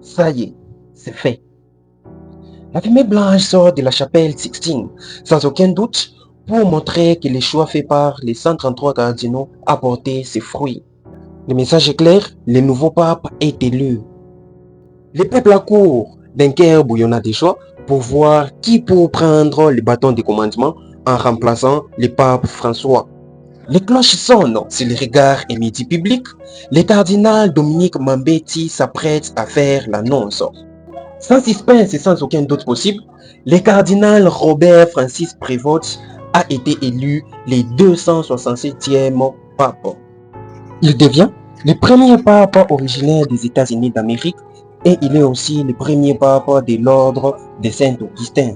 Ça y est, c'est fait. La fumée blanche sort de la chapelle Sixtine, sans aucun doute, pour montrer que le choix fait par les 133 cardinaux a porté ses fruits. Le message est clair, le nouveau pape est élu. Le peuple accourt d'un cœur bouillonnant de choix pour voir qui peut prendre le bâton de commandement en remplaçant le pape François. Les cloches sonnent sur le regard et midi public. Le cardinal Dominique Mambetti s'apprête à faire l'annonce. Sans suspense et sans aucun doute possible, le cardinal Robert Francis Prévost a été élu le 267e pape. Il devient le premier pape originaire des États-Unis d'Amérique et il est aussi le premier pape de l'ordre de Saint-Augustin.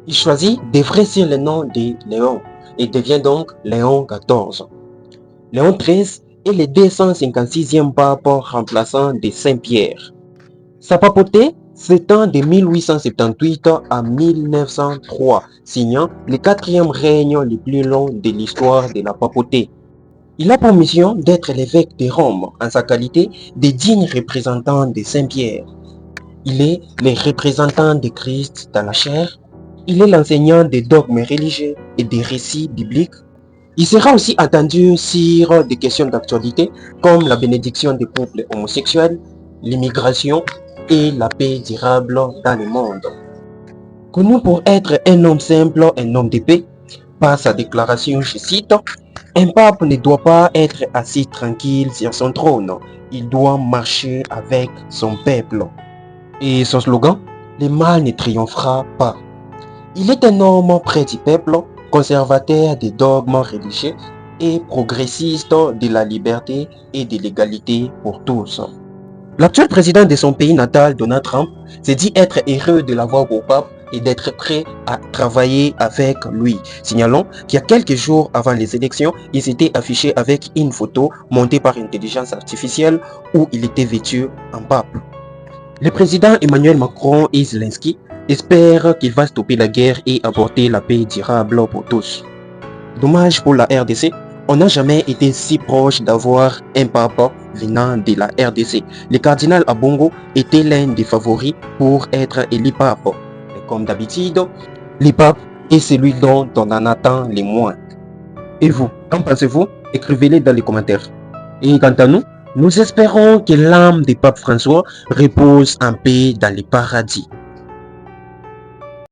Il choisit de vrai sur le nom de Léon et devient donc Léon XIV. Léon XIII est le 256e pape remplaçant de Saint-Pierre. Sa papauté s'étend de 1878 à 1903, signant le quatrième règne le plus long de l'histoire de la papauté. Il a pour mission d'être l'évêque de Rome en sa qualité de digne représentant de Saint-Pierre. Il est le représentant de Christ dans la chair. Il est l'enseignant des dogmes religieux et des récits bibliques. Il sera aussi attendu sur des questions d'actualité comme la bénédiction des couples homosexuels, l'immigration et la paix durable dans le monde. Connu pour être un homme simple, un homme de paix, par sa déclaration, je cite, « Un pape ne doit pas être assis tranquille sur son trône, il doit marcher avec son peuple. » Et son slogan, « Le mal ne triomphera pas ». Il est un homme près du peuple, conservateur des dogmes religieux et progressiste de la liberté et de l'égalité pour tous. L'actuel président de son pays natal, Donald Trump, s'est dit être heureux de l'avoir au pape et d'être prêt à travailler avec lui, signalant qu'il y a quelques jours avant les élections, il s'était affiché avec une photo montée par intelligence artificielle où il était vêtu en pape. Le président Emmanuel Macron et Zelensky espèrent qu'il va stopper la guerre et apporter la paix durable pour tous. Dommage pour la RDC, on n'a jamais été si proche d'avoir un pape venant de la RDC. Le cardinal Abongo était l'un des favoris pour être élu pape. Et comme d'habitude, le pape est celui dont on en attend les moins. Et vous, qu'en pensez-vous? Écrivez-le dans les commentaires. Et quant à nous, nous espérons que l'âme du pape François repose en paix dans le paradis.